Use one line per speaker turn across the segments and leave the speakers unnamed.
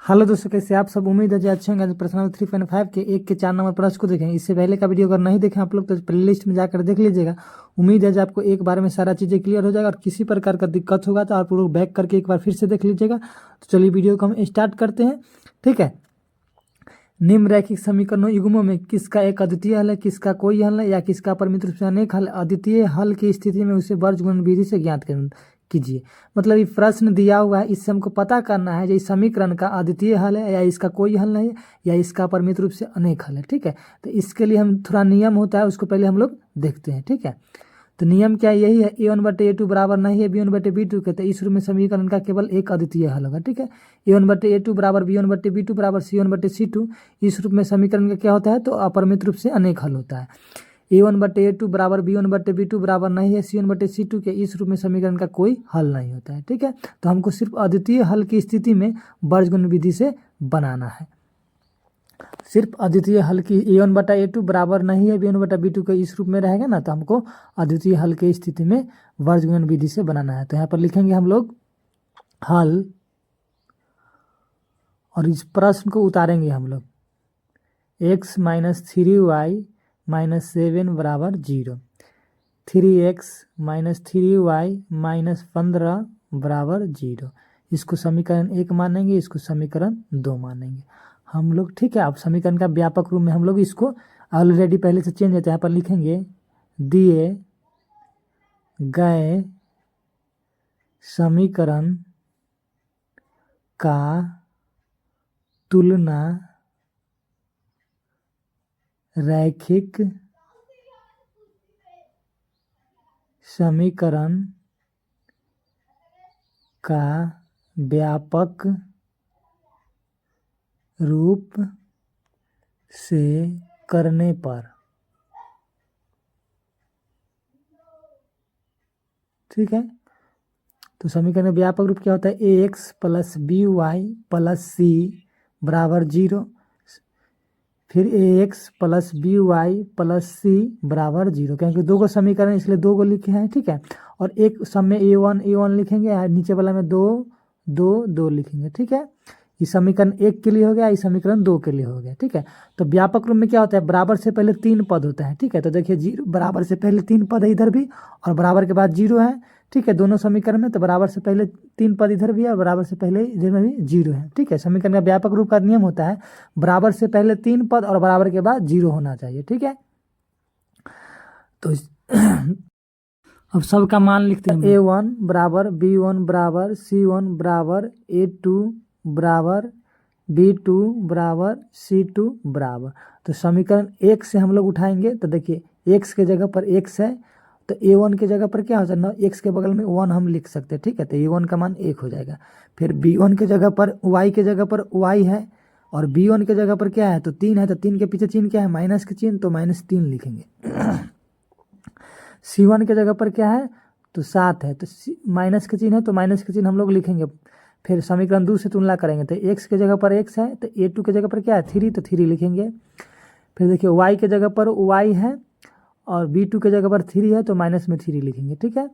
Hello दोस्तों, कैसे आप सब। उम्मीद है जो अच्छे होंगे। प्रश्न नंबर 3.5 के 1 के 4 नंबर प्रश्न को देखें। इससे पहले का वीडियो अगर नहीं देखें आप लोग तो प्लेलिस्ट में जाकर देख लीजिएगा। उम्मीद है जो आपको एक बार में सारा चीज़ें क्लियर हो जाएगा और किसी प्रकार का दिक्कत होगा तो आप लोग बैक करके एक बार फिर से देख लीजिएगा। तो चलिए वीडियो को हम स्टार्ट करते हैं। ठीक है। निम्नलिखित समीकरणों युग्मों में किसका एक अद्वितीय हल है, किसका कोई हल है या किसका परिमित रूप से अनेक हल। अद्वितीय हल की स्थिति में उसे वर्गमूल विधि से ज्ञात कीजिए। मतलब ये प्रश्न दिया हुआ है, इससे हमको पता करना है जो इस समीकरण का अद्वितीय हल है या इसका कोई हल नहीं है या इसका परिमित रूप से अनेक हल है। ठीक है। तो इसके लिए हम थोड़ा नियम होता है उसको पहले हम लोग देखते हैं। ठीक है। तो नियम क्या यही है, a1/a2 बराबर नहीं है b1/b2 के। तो इस रूप में समीकरण का केवल एक अद्वितीय हल होगा। ठीक है। a1/a2 बराबर b1/b2 बराबर c1/c2। इस रूप में समीकरण का क्या होता है, तो अपरिमित रूप से अनेक हल होता है। a1/a2 बराबर b1/b2 बराबर नहीं है c1/c2 के। इस रूप में समीकरण का कोई हल नहीं होता है। ठीक है। तो हमको सिर्फ अद्वितीय हल की स्थिति में वर्गमूल विधि से बनाना है। सिर्फ अद्वितीय हल की a1/a2 बराबर नहीं है b1/b2 के इस रूप में रहेगा ना, तो हमको अद्वितीय हल की स्थिति में वर्गमूल विधि से बनाना है। तो यहाँ पर लिखेंगे हम लोग हल और इस प्रश्न को उतारेंगे हम लोग। x - 3y - 7 बराबर 0, 3x - 3y - 15 बराबर 0। इसको समीकरण 1 मानेंगे, इसको समीकरण 2 मानेंगे हम लोग। ठीक है। अब समीकरण का व्यापक रूप में हम लोग इसको ऑलरेडी पहले से चेंज है, यहाँ पर लिखेंगे दिए गए समीकरण का तुलना रैखिक समीकरण का व्यापक रूप से करने पर। ठीक है। तो समीकरण का व्यापक रूप क्या होता है, ax + by + c बराबर 0, फिर ax + by + c बराबर 0। क्योंकि दो को समीकरण इसलिए दो को लिखे हैं। ठीक है। और एक सब में a1 लिखेंगे, नीचे वाला में 2 2 2 लिखेंगे। ठीक है। ये समीकरण 1 के लिए हो गया, ये समीकरण 2 के लिए हो गया। ठीक है। तो व्यापक रूप में क्या होता है, बराबर से पहले 3 पद होता है। ठीक है। तो देखिए 0 बराबर से पहले 3 पद है इधर भी और बराबर के बाद 0 है। ठीक है। दोनों समीकरण में तो बराबर से पहले 3 पद इधर भी है और बराबर से पहले इधर में भी 0 है। ठीक है। समीकरण का व्यापक रूप का नियम होता है बराबर से पहले 3 पद और बराबर के बाद 0 होना चाहिए। ठीक है। तो अब सबका मान लिखते हैं। a1 बराबर b1 बराबर c1 बराबर a2 बराबर b2 बराबर c2 बराबर। तो समीकरण 1 से हम लोग उठाएंगे तो देखिए x के जगह पर x है तो a1 के जगह पर क्या हो जाएगा, x के बगल में 1 हम लिख सकते हैं। ठीक है। तो a1 का मान 1 हो जाएगा। फिर b1 के जगह पर y के जगह पर y है और b1 के जगह पर क्या है, तो 3 है। तो 3 के पीछे चिन्ह क्या है, माइनस के चिन्ह, तो -3 लिखेंगे। c1 के जगह पर क्या है, तो 7 है। तो माइनस के चिन्ह है तो माइनस के चिन्ह हम लोग लिखेंगे। फिर समीकरण 2 से तुलना करेंगे तो x के जगह पर x है तो a2 के जगह पर क्या है 3, तो 3 लिखेंगे। फिर देखिए y के जगह पर y है और b2 के जगह पर 3 है तो माइनस में 3 लिखेंगे। ठीक है।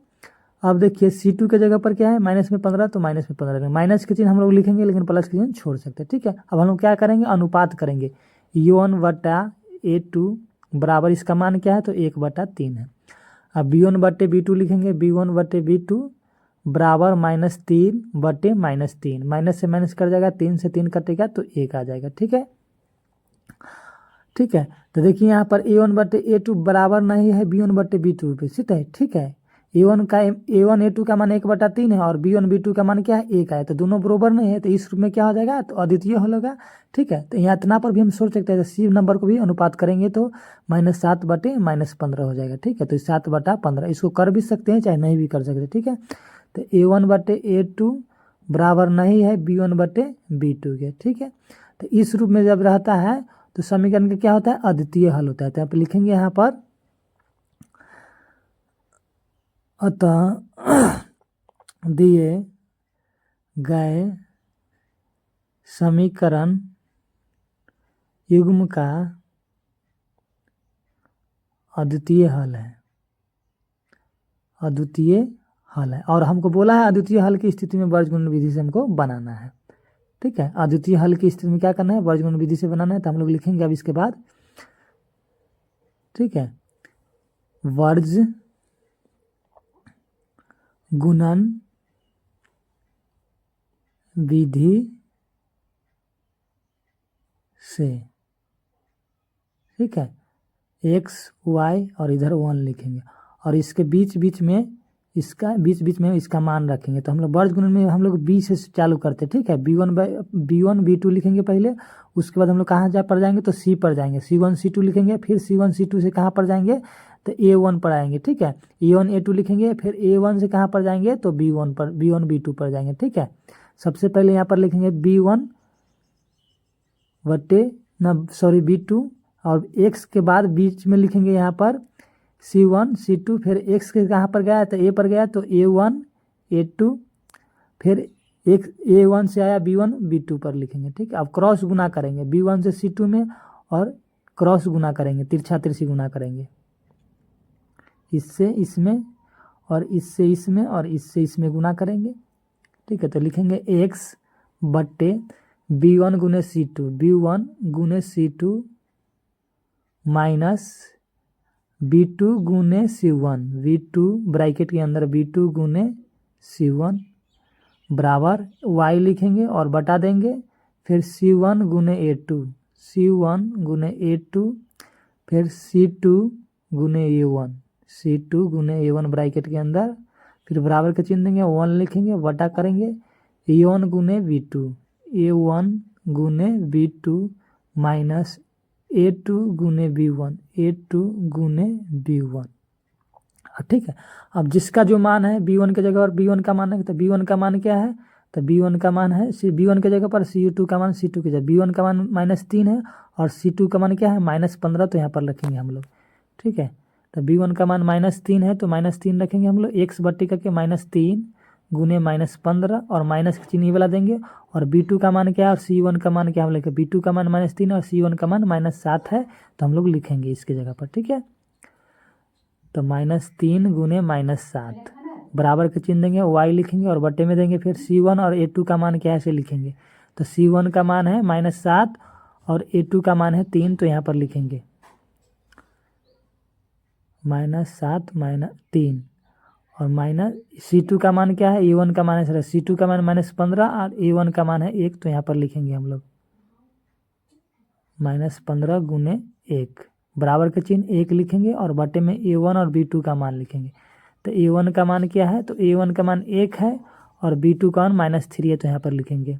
अब देखिए c2 के जगह पर क्या है, -15, तो माइनस में 15 लिखेंगे। माइनस के चिन्ह हम लोग लिखेंगे लेकिन प्लस के चिन्ह छोड़ सकते हैं। ठीक है। अब हम लोग क्या करेंगे, अनुपात करेंगे। a1/a2 बराबर इसका मान क्या है, तो 1/3 है। अब b1/b2 लिखेंगे, b1/b2 बराबर -3/-3, माइनस से माइनस कट जाएगा, 3 से 3 कटेगा तो 1 आ जाएगा। ठीक है। ठीक है। तो देखिए यहाँ पर a1/a2 बराबर नहीं है b1/b2 पे। ठीक है। a1 a2 का मान 1/3 है और b1 b2 का मान क्या है, 1 है। तो दोनों बराबर नहीं है तो इस रूप में क्या हो जाएगा, तो अद्वितीय हल होगा। ठीक है। तो यहाँ इतना पर भी हम सोच सकते हैं सी नंबर को भी अनुपात करेंगे तो -7/-15 हो जाएगा। ठीक है। तो 7/15 इसको कर भी सकते हैं चाहे नहीं भी कर सकते। ठीक है। तो a1/a2 बराबर नहीं है b1/b2 के। ठीक है। तो इस रूप में जब रहता है तो समीकरण का क्या होता है, अद्वितीय हल होता है। तो यहाँ पर लिखेंगे यहाँ पर अतः दिए गए समीकरण युग्म का अद्वितीय हल है। अद्वितीय हल है और हमको बोला है अद्वितीय हल की स्थिति में वर्गमूल विधि से हमको बनाना है। ठीक है। अद्वितीय हल की स्थिति में क्या करना है, वर्गमूल विधि से बनाना है। तो हम लोग लिखेंगे अब इसके बाद, ठीक है, वर्ज गुणन विधि से, ठीक है, x y और इधर 1 लिखेंगे और इसके बीच बीच में इसका मान रखेंगे। तो हम लोग वर्ग गुणन में हम लोग b से चालू करते हैं, ठीक है। b1 b2 लिखेंगे पहले, उसके बाद हम लोग कहाँ पर जाएंगे तो c पर जाएंगे, c1 c2 लिखेंगे, फिर c1 c2 से कहाँ पर जाएंगे तो a1 पर आएंगे, ठीक है। a1 a2 लिखेंगे, फिर a1 से कहाँ पर जाएंगे तो b1 b2 पर जाएंगे, ठीक है। सबसे पहले यहाँ पर लिखेंगे b1 बटे b2 और x के बाद बीच में लिखेंगे यहाँ पर c1 c2, फिर x के कहाँ पर गया तो a पर गया तो a1 a2, फिर एक a1 से आया b1 b2 पर लिखेंगे, ठीक है। अब क्रॉस गुना करेंगे b1 से c2 में और क्रॉस गुना करेंगे, तिरछा तिरछी गुना करेंगे, इससे इसमें और इससे इसमें और इससे इसमें गुना करेंगे, ठीक है। तो लिखेंगे x बट्टे b1 गुने c2 माइनस b2 गुने c1 v2 ब्रैकेट के अंदर b2 गुने c1 बराबर y लिखेंगे और बटा देंगे, फिर c1 गुने a2 फिर c2 गुने a1 ब्रैकेट के अंदर, फिर बराबर का चिन्ह देंगे, 1 लिखेंगे, बटा करेंगे a1 गुने b2 माइनस a2 गुने b1 ठीक है। अब जिसका जो मान है b1 के जगह और b1 का मान है, तो b1 का मान क्या है तो b1 का मान है b1 के जगह पर c2 का मान c2 की जगह b1 का मान -3 है और c2 का मान क्या है -15, तो यहाँ पर रखेंगे हम लोग, ठीक है। तो b1 का मान -3 है तो -3 रखेंगे हम लोग, x बट्टी करके -3 गुने -15 और माइनस चिन्ह ये वाला देंगे, और b2 का मान क्या है और c1 का मान क्या हम लिखेंगे, b2 का मान -3 और c1 का मान -7 है, तो हम लोग लिखेंगे इसके जगह पर, ठीक है। तो -3 गुने -7 बराबर के चिन्ह देंगे, y लिखेंगे और बट्टे में देंगे, फिर c1 और a2 का मान क्या है ऐसे लिखेंगे। तो c1 का मान है -7 और a2 का मान है 3, तो यहाँ पर लिखेंगे -7 -3 और c2 का मान क्या है, a1 का मान है c2 का मान -15 और a1 का मान है 1, तो यहाँ पर लिखेंगे हम लोग -15 गुने 1 बराबर के चिन्ह 1 लिखेंगे और बटे में a1 और b2 का मान लिखेंगे। तो a1 का मान क्या है तो a1 का मान 1 है और b2 का मान -3 है, तो यहाँ पर लिखेंगे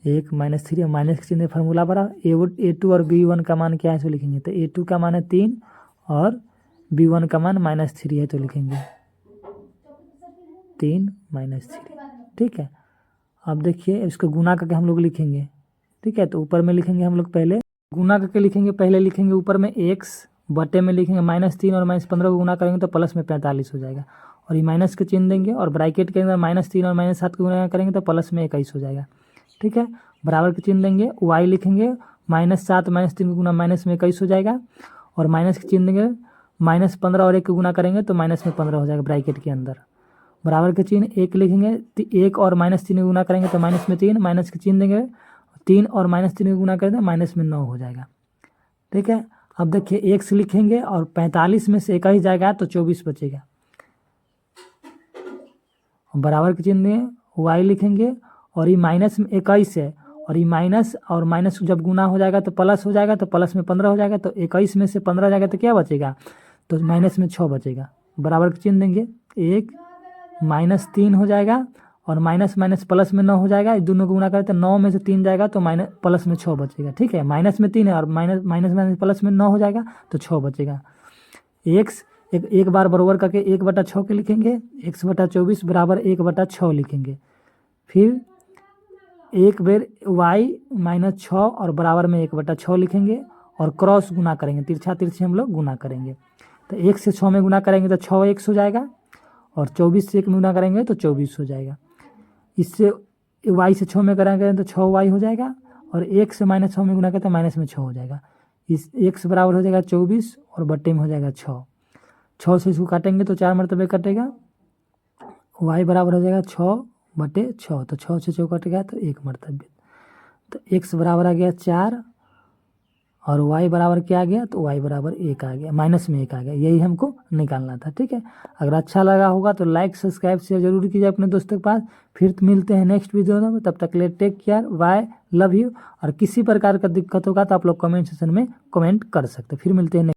1 -3 और माइनस के चिन्ह फार्मूला बड़ा a2 और b1 का मान क्या है तो लिखेंगे। तो a2 का मान है 3 और b1 का मान -3 है, तो लिखेंगे 3 -3, ठीक है। अब देखिए इसको गुना करके हम लोग लिखेंगे, ठीक है। तो ऊपर में लिखेंगे हम लोग पहले गुना करके लिखेंगे, पहले लिखेंगे ऊपर में x बटे में लिखेंगे -3 और -15 को गुना करेंगे तो प्लस में 45 हो जाएगा, और ये माइनस के चिन्ह देंगे और ब्रैकेट के अंदर -3 और -7 को गुना करेंगे तो प्लस में 21 हो जाएगा, ठीक है। बराबर के चिन्ह देंगे, y लिखेंगे -7 -3 को गुना माइनस में 21 हो जाएगा, और माइनस के चिन्ह देंगे -15 और 1 को गुना करेंगे तो -15 हो जाएगा ब्रैकेट के अंदर। बराबर के चिन्ह 1 लिखेंगे, 1 और -3 को गुना करेंगे तो -3, माइनस के चिन्ह देंगे 3 और -3 को गुना करेंगे -9 हो जाएगा, ठीक है। अब देखिए x लिखेंगे और 45 में से 21 जाएगा तो 24 बचेगा। बराबर के चिन्ह देंगे, y लिखेंगे और ये माइनस में 21 है और ये माइनस और माइनस जब गुना हो जाएगा तो प्लस हो जाएगा, तो प्लस में 15 हो जाएगा, तो 21 में से 15 जाएगा तो क्या बचेगा तो माइनस में 6 बचेगा। बराबर के चिन्ह देंगे 1 -3 हो जाएगा और माइनस प्लस में 9 हो जाएगा, दोनों को गुना करें तो 9 में से 3 जाएगा तो माइनस प्लस में 6 बचेगा, ठीक है। माइनस में 3 है और माइनस प्लस में 9 हो जाएगा तो 6 बचेगा। x एक बार बराबर करके 1/6 के लिखेंगे, x/24 बराबर 1/6 लिखेंगे, फिर एक बेर y -6 और बराबर में 1/6 लिखेंगे और क्रॉस गुना करेंगे, तिरछा तिरछी हम लोग गुना करेंगे। तो 1 से 6 में गुना करेंगे तो 6x हो जाएगा और 24 से 1 में गुना करेंगे तो 24 हो जाएगा। इससे y से 6 में करेंगे तो 6y हो जाएगा और 1 से -6 में गुना करें तो -6 हो जाएगा। इस x बराबर हो जाएगा 24 और बट्टे में हो जाएगा 6 से इसको काटेंगे तो 4 मरतबे कटेगा, y बराबर हो जाएगा 6 बटे 6, तो 6 से 6 कट गया तो 1 मरतबे। तो x बराबर आ गया 4 और y बराबर क्या आ गया, तो y बराबर 1 आ गया, माइनस में 1 आ गया। यही हमको निकालना था, ठीक है। अगर अच्छा लगा होगा तो लाइक सब्सक्राइब शेयर जरूर कीजिए अपने दोस्तों के पास। फिर मिलते हैं नेक्स्ट वीडियो में, तब तक के लिए take care, bye, love you. और किसी प्रकार का दिक्कत होगा तो आप लोग कमेंट सेक्शन में कमेंट कर सकते हैं। फिर मिलते हैं।